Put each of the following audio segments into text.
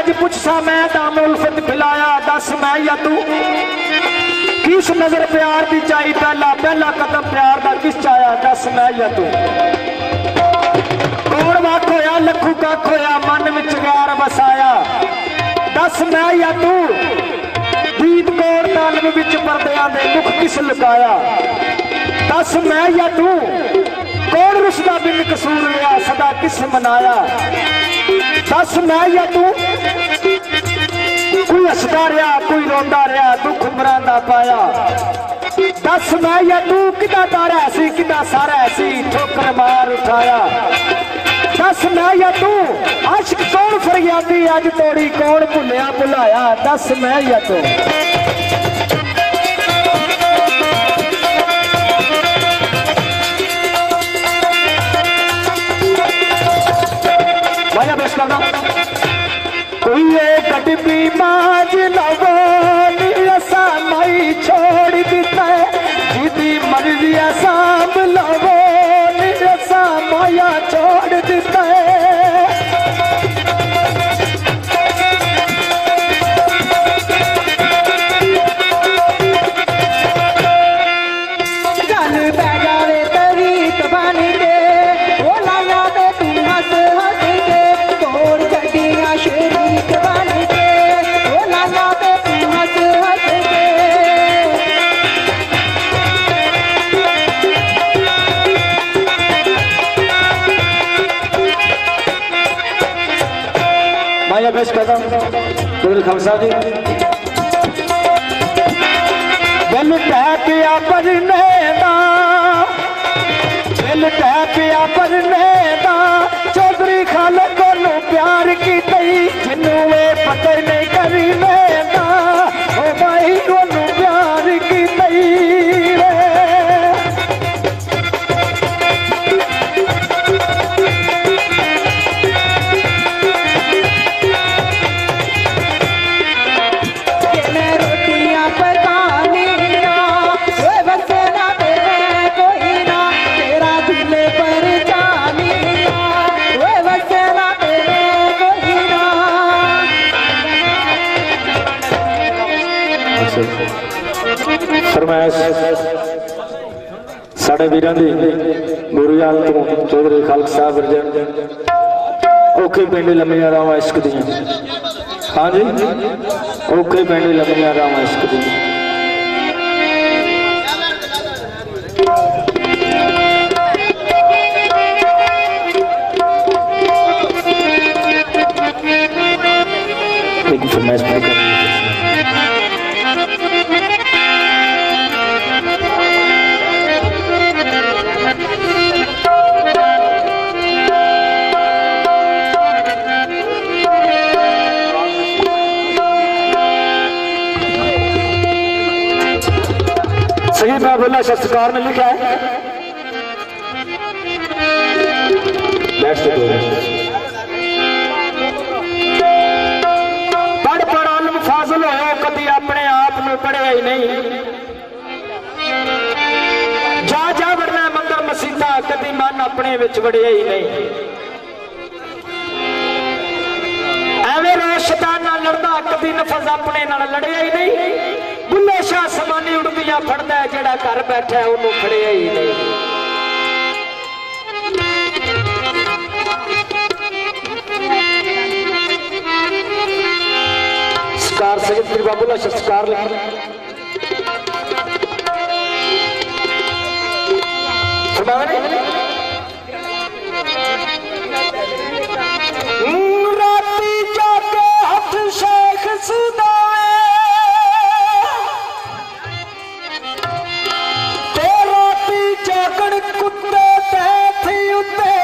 अज पुछसा मैं दाम उल्फत खिलाया, दस मैं या तू किस नजर प्यार दी चाई, पहला पहला कदम प्यार दा किस चाया, दस मैं या तू कौन वक होया लखू का खोया, मन विच गैर बसाया, दस मैं या तू गीत कौर तालम विच परदियां दे मुख किस लुकाया, दस मैं या तू कौन रुसदा बिन कसूर लिया, सदा किस मनाया, दस मैं या तू कोई हसदा रहा कोई रोंदा रहा दुख मरांदा पाया, दस मैं या तू किदा तारा सी किदा सारा सी ठोकर मार उठाया, दस मैं या तू आशिक कौन फरियादी अज तोड़ी कौन भुलिया भुलाया, दस मैं या तू माया बेस करना कोई एक डिब्बी माज लवो असा मई छोड़ दिता है, जिदी मर्जी सांभ लवो असा माया छोड़ दिता है, गल पै जावे तवीत बन के वो लाया ते तू हस हस के, तोड़ गड्डियां शरीक बन के वो लाया ते तू हस हस के, माया बेस करना खालसा जी बिल टह पिया भरने दा, बिल टह पिया भरने दा, चौधरी खाले कोलों प्यार की तई, जिन्नू वे पता नहीं करी लेदा, ओ भाई कोलों प्यार की तई रोटियां पकानी वे बसे ना तेरे कोई ना, तेरा दूल्हे पर जानी वे बसे ना तेरे कोई ना, फरमाइश साढ़े वीरां दी गुरुयाल तो चौधरी खालक साहब औखे पिंड लम्मियां रावां इश्क दियां, हाँ जी औखे पिंड लम्मियां रावां इश्क दियां, एक फरमाइश पूरी कर सही मैं बोला शस्त्रकार ने लिखा है, पढ़ पढ़ आलम फाजल हो कभी अपने आप में पढ़िया ही नहीं, जा जा वरना मंदिर मसीता कभी मन अपने विच वड़िया ही नहीं, एवें रोज शैतान नाल लड़दा कभी नफस अपने नाल लड़िया ही नहीं, बुल्ले शाह समानी उड़दियां फड़दा है जेड़ा घर बैठा है उन्होंने फड़िया ही नहीं, सरकार सैयद पीर बाबूल्ला सरकार लिख राती जाके हथ शेख सुदाए ते राती जागण कुत्ते थी उत्ते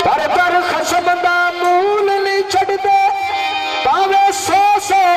पर खसम दा मूल नहीं छड़दे पावे 100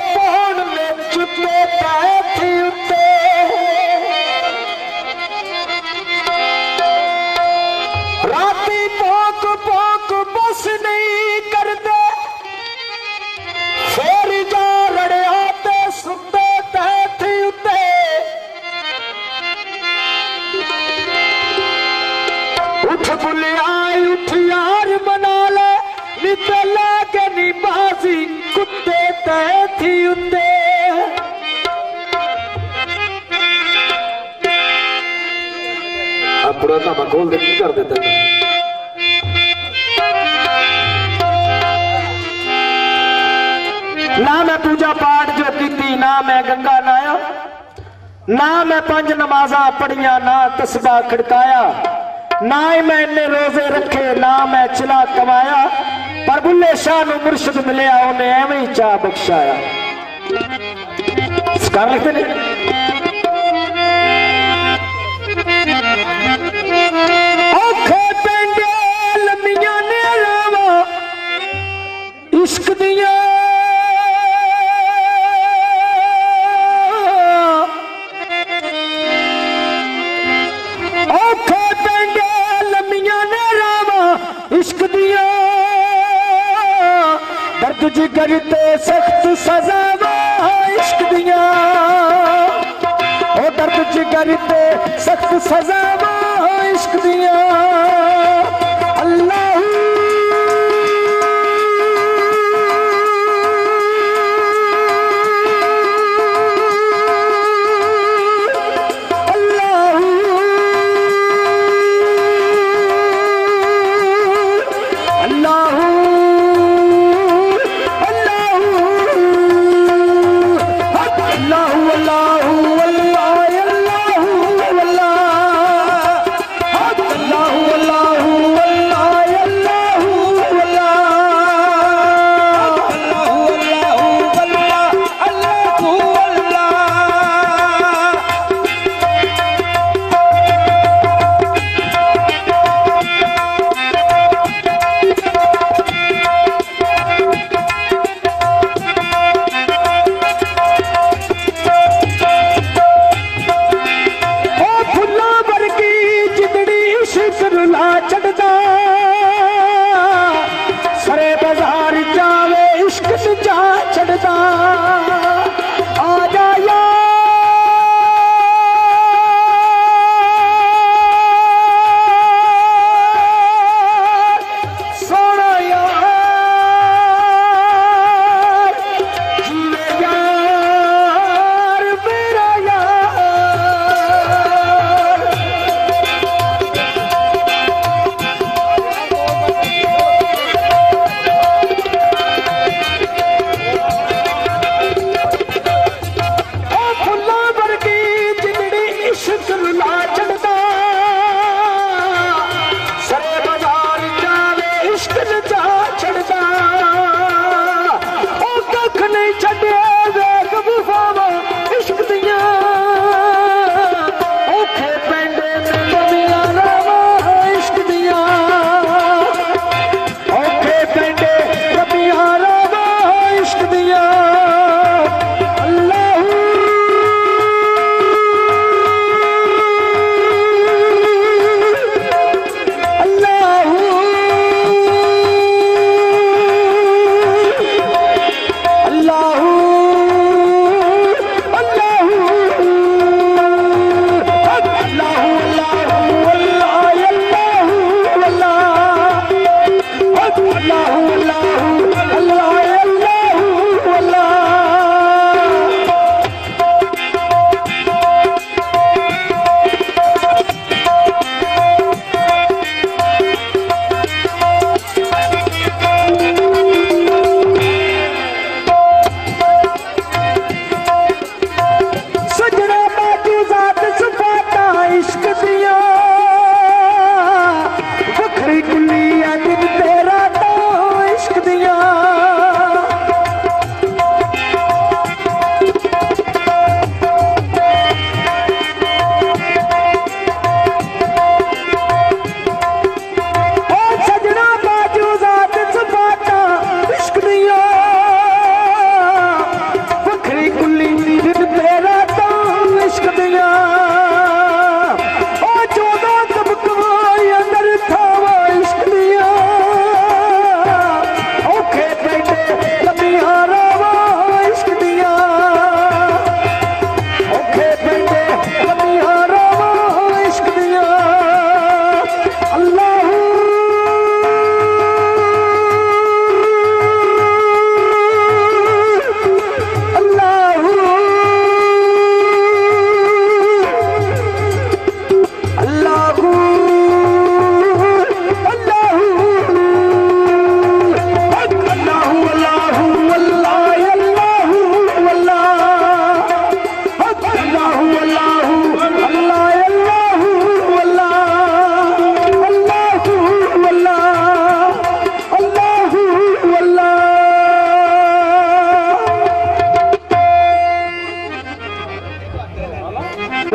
बंदे पूरा धामा खोल दे की कर देता ना मैं पूजा पाठ जो की, ना मैं गंगा नाया, ना मैं 5 नमाजा पढ़िया, ना तस्बा खड़काया, ना ही मैं इन्ने रोजे रखे, ना मैं चिला कमाया, पर बुल्ले शाह नूं मुर्शिद मिलिया, उन्हें एवं ही चाह बख्शाया। कर लिखते नहीं औखे पेंडे लम्मियां ने रावा इश्क दिया, औखे पेंडे लम्मियां ने रावा इश्क दिया, दर्द जिगर ते सख्त सजावा इश्क दिया, ओ दर्द जिगर ते सख्त सजावा इश्क दिया। अल्लाह अल्लाह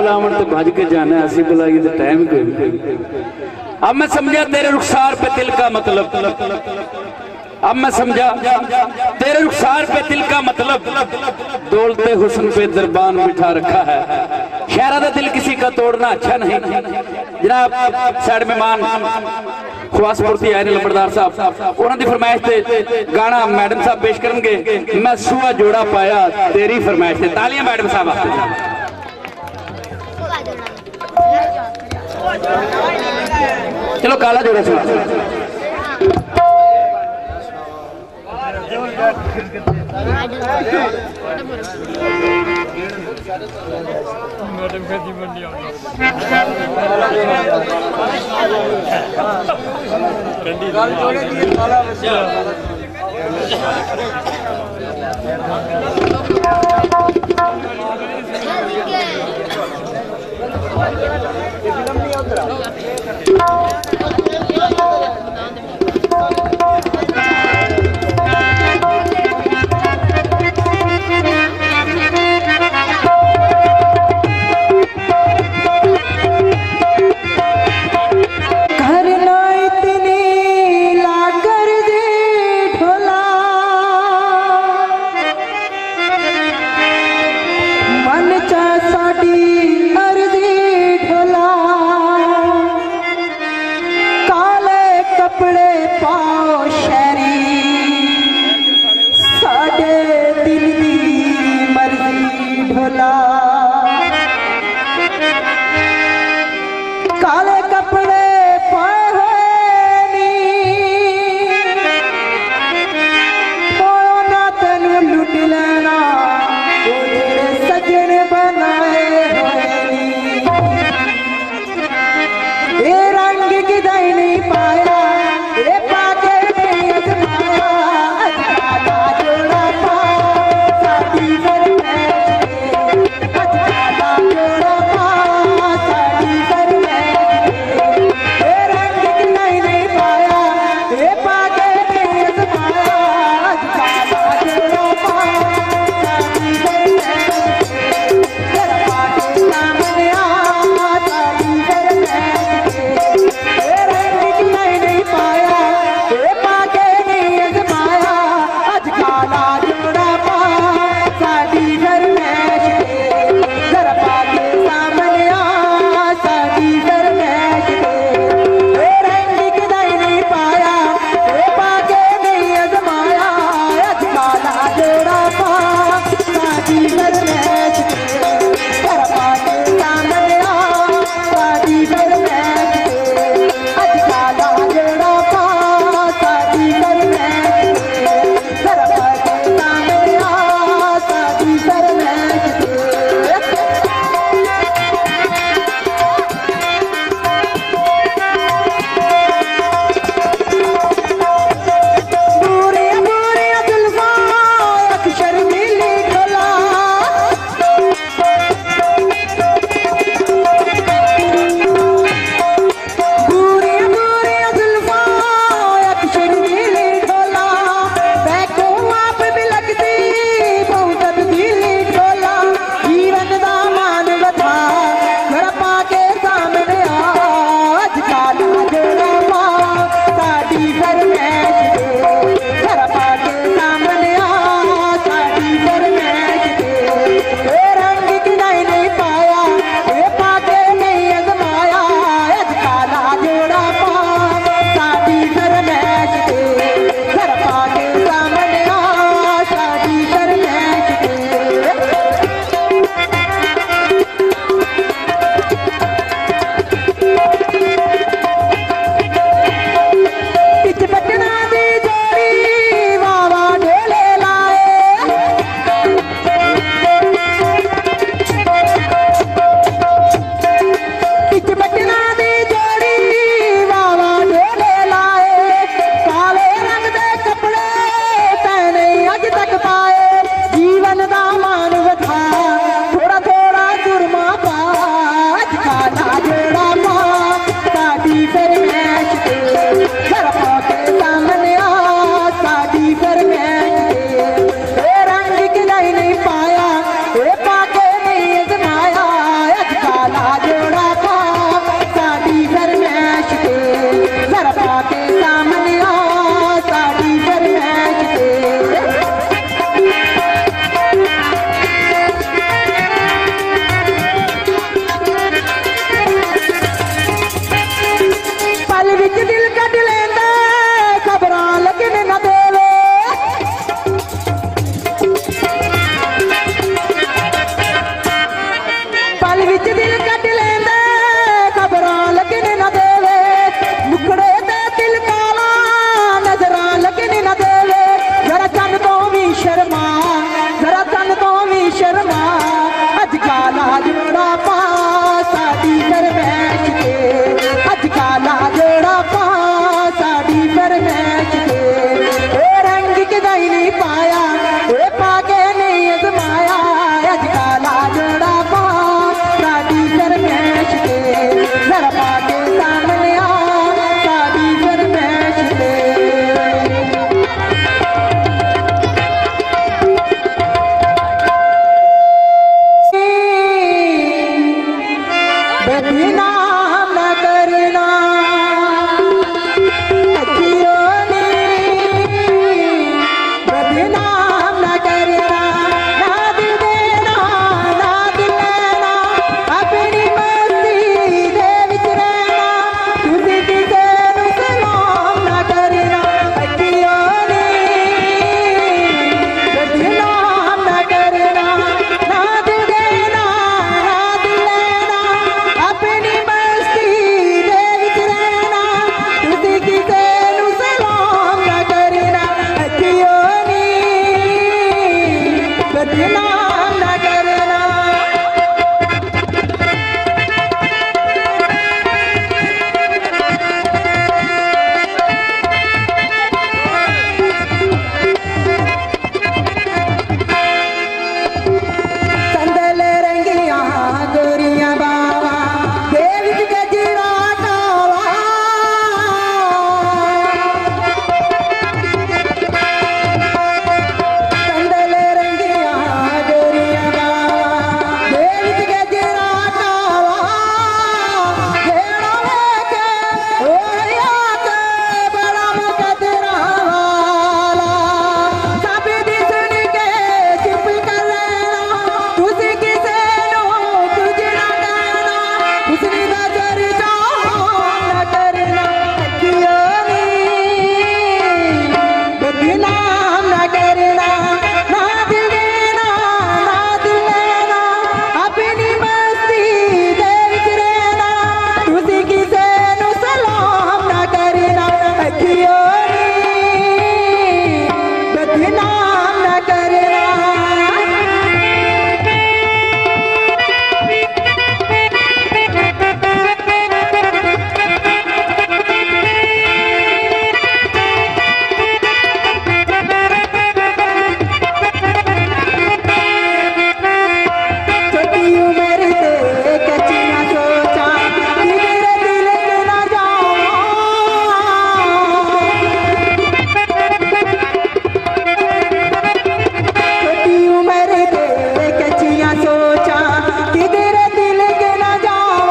बुलावन तो भज के जाना, ऐसी बुलाई तो टाइम कोई। अब मैं समझा तेरे रुखसार पे दिल का मतलब, अब मैं समझा तेरे रुखसार पे दिल का मतलब, दौलते हुस्न पे दरबान बिठा रखा है। शहरा का दिल किसी का तोड़ना अच्छा नहीं। जनाब साइड मेहमान खवासपुरती आए ने लंबरदार साहब, उन्होंने फरमाइश से गाना मैडम साहब पेश करेंगे, मैं सुआ जोड़ा पाया तेरी फरमाइश से। तालियां मैडम साहब वास्ते। चलो काला जोड़ा सुना। बदनाम न करना। संदल रंगिया गोरिया बावा देवी गजरा कावा। संदल रंगिया गोरिया बावा देवी गजरा कावा। घेरा लेके ओया के बड़ा मुकदरा वाला। सब दिसन के चुप कर लेना तुझ किसे नो तुझ ना कहना। हुस्न का चर्चा न करना अखियों में बदनाम न करना। ना दिल देना ना दिल लेना अपनी मस्ती दे विच रहना। तुझ किसे नो सलाम न करना अखियों में बदनाम न करना। छोटी उम्र से कच्चियां सोचा किधर दिल न जाऊं। छोटी उम्र से कच्चियां सोचा किधर दिल न जाऊं।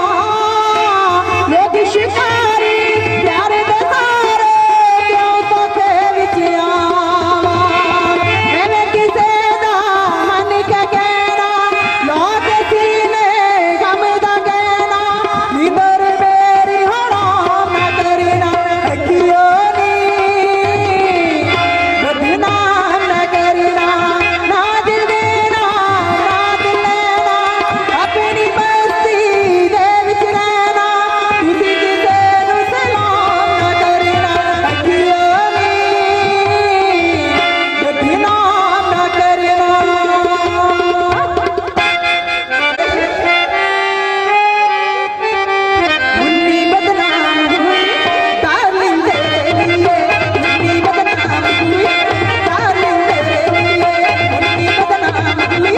लोग शिकारी प्यार दे सारे क्यों तो थे विच आवा। मैंने किसे दा मन के कहना लोग सीने गम दा कहना। निदर मेरी हराम न करना अखियों में बदनाम न करना। ना दिल देना ना दिल लेना अपनी बस्ती दे विच रहना। तुझ किसे नु सलाम न करना अखियों में बदनाम न करना। मुन्नी बदनाम हुई डार्लिंग तेरे लिए। मुन्नी बदनाम हुई डार्लिंग तेरे लिए। मुन्नी बदनाम हुई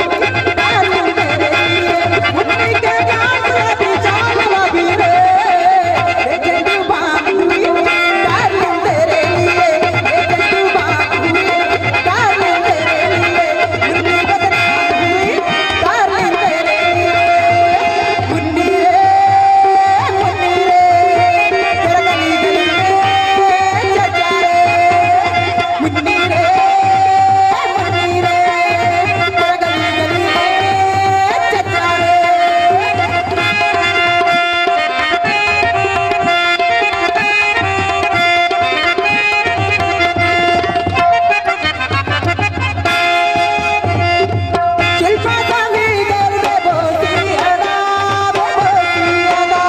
डार्लिंग तेरे लिए। मुन्नी के गांठ लगी चाल लगी रे जंडू बाम हुई डार्लिंग तेरे लिए। जंडू बाम हुई डार्लिंग तेरे लिए। मुन्नी बदनाम हुई डार्लिंग तेरे लिए। मुन्नी रे तेरा गली गली में चचा रे। मुन्नी रे तेरा गली गली में चचा रे। शिल्पा चांदी कर दे बोसी अदा बोसी अदा।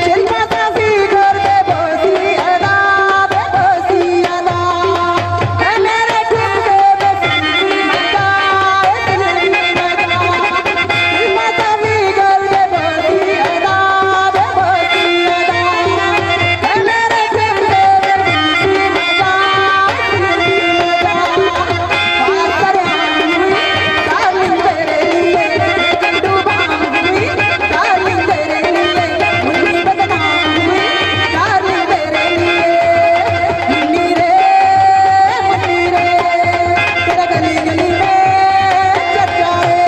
शिल्पा चांदी कर दे बोसी अदा बोसी अदा। है मेरे ठुमके में सिंधी मजा सिंधी मजा। शिल्पा चांदी कर दे बोसी अदा बोसी अदा। है मेरे ठुमके में सिंधी मजा सिंधी मजा। बात करे हुई डार्लिंग तेरे लिए। जंडू बाम हुई डार्लिंग तेरे लिए। मुन्नी बदनाम हुई डार्लिंग तेरे लिए। मुन्नी रे तेरा गली गली में चचा रे।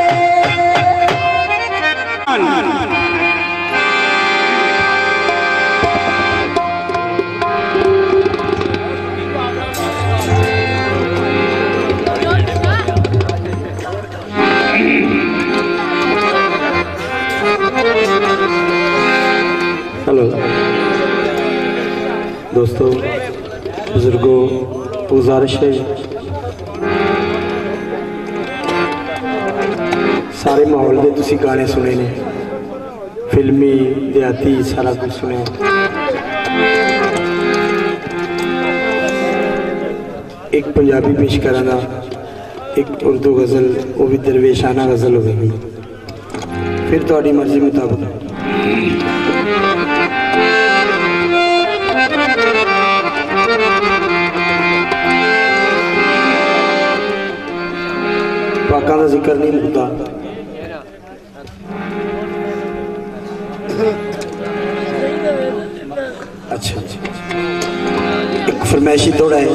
हेलो दोस्तों बुजुर्गों गुजारिश है सारे माहौल के तुसी गाने सुने ने फिल्मी देहाती सारा कुछ सुने एक पंजाबी पेश करांगा, एक उर्दू गज़ल, वो भी दरवेशाना गज़ल होगी, फिर थोड़ी मर्जी मुताबिक। पाकां दा जिक्र नहीं मुकदा। अच्छा, एक फरमाइशी दौड़ा है,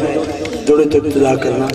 दौड़े तो इब्तिदा करना।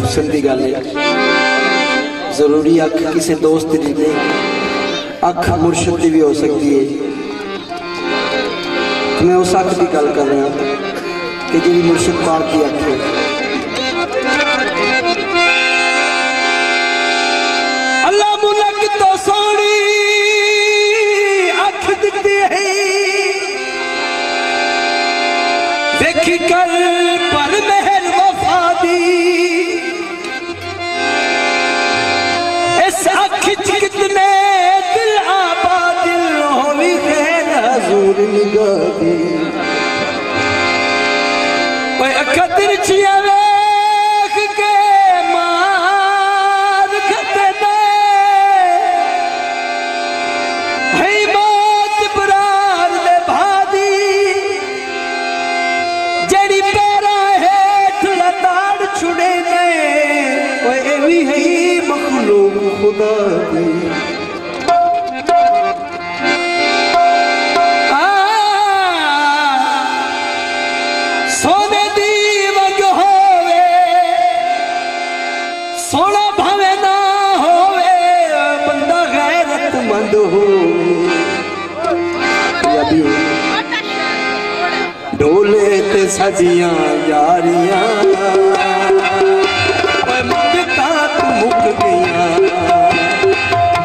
संदी गल है, जरूरी अख किसी दोस्त की नहीं, अख मुर्शद की भी हो सकती है। मैं उस अख की गल कर रहा कि जी मुर्शद पाक की अख है। अल्लाह मुलक तो सोनी अख दिखती है, देखी कर पर मेहर वफा दी, कितने दिल आबाद होवी खैर हजूर निगाही। ओए अखा तिरछिया वेख के मार खते ने, है मौत बरार दे भादी, जड़ी पैरा हेठ लताड़ छुड़े ने। ओए एवी है मखलूक खुदा दी, सोने दी वग होवे, सोना भावे ना होवे, बंदा गैरतमंद हो। ढोले ते सजियां यारियां मुक गया,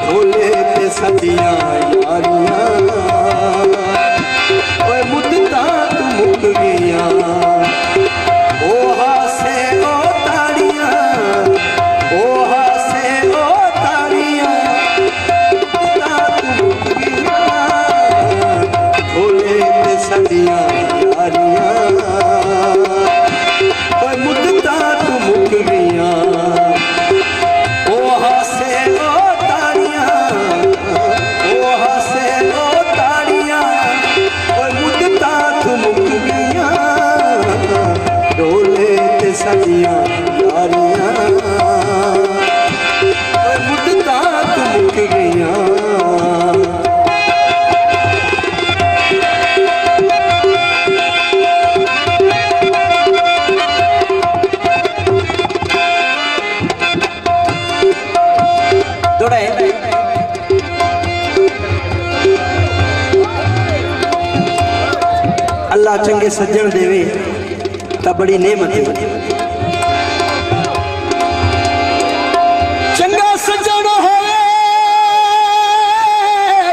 ढोले ते सदियां यारियां मुद्दा तू मुक गया। ओ हासे ओ ताड़ियां, ओ हासे ओ ताड़ियां, मुद्दा तू मुक गया, ढोले ते सदियां यारियां मुद्दा तू मुक गया। सदियां यारियां मुद्दा तू मुक गया। अल्लाह चंगे सज्जन देवे ता बड़ी नेमत है। चंगा सज्जन होवे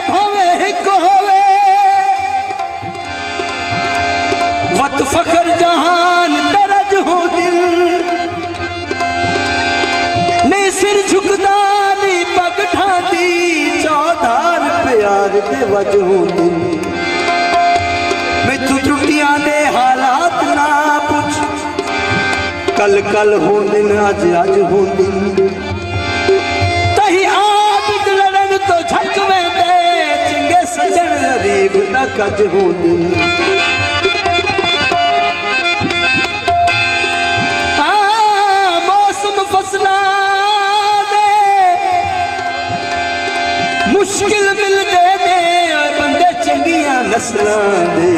भावे हिक होवे, वत फखर जहान दरज हो दिल, ने सिर झुकदा नी पग ठाती, चौधार प्यार दे वजहों दिल। मैथू त्रुटियां दे हालात ना पुछ, कल कल हो दिन अज अज हो दिन, तही आदत लड़न तो झक वेंदे, चंगे सजन गरीब दा कज हो दिन। मौसम फसला दे मुश्किल मिलदे ने, बंदे चंगियां नस्लां दे।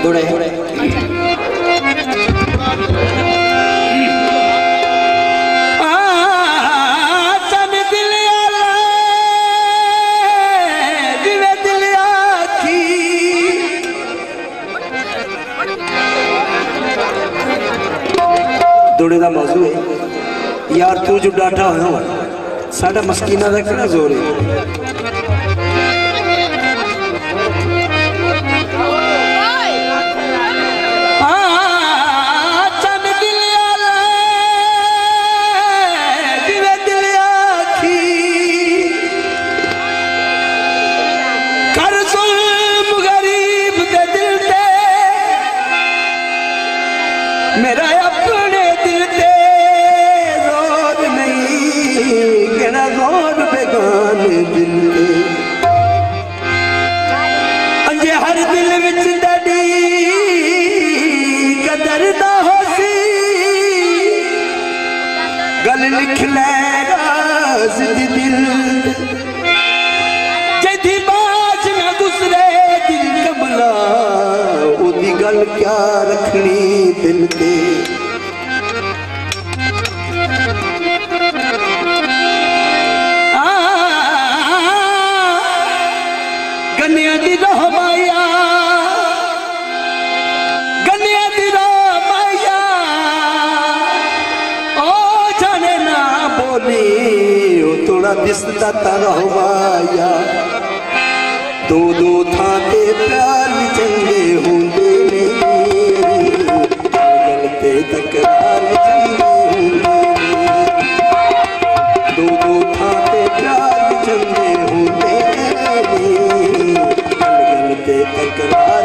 थोड़े दौड़े का मौजू है यार तू जो डाठा होया साडा मस्कीना का कितना जोर है मेरा अपने दिल ते रोज नहीं केड़ा रोज बेगाने दिल ते अंजे हर दिल विच डडी कदर दा होसी गल लिख ले राज दी दिल जदी बाज ना गुजरे दिल कमला ओदी गल क्या रखनी दिल ते गन्निया दी रहमाया गन्निया दी रहमाया ओ जाने ना बोली ओ थोड़ा दिसदा ता रहमाया दो दो थां ते प्यार चंगे होंदे ने गलते तकरार चंगे होंदे दो दो थां ते प्यार चंगे होंदे ने गलते तकरार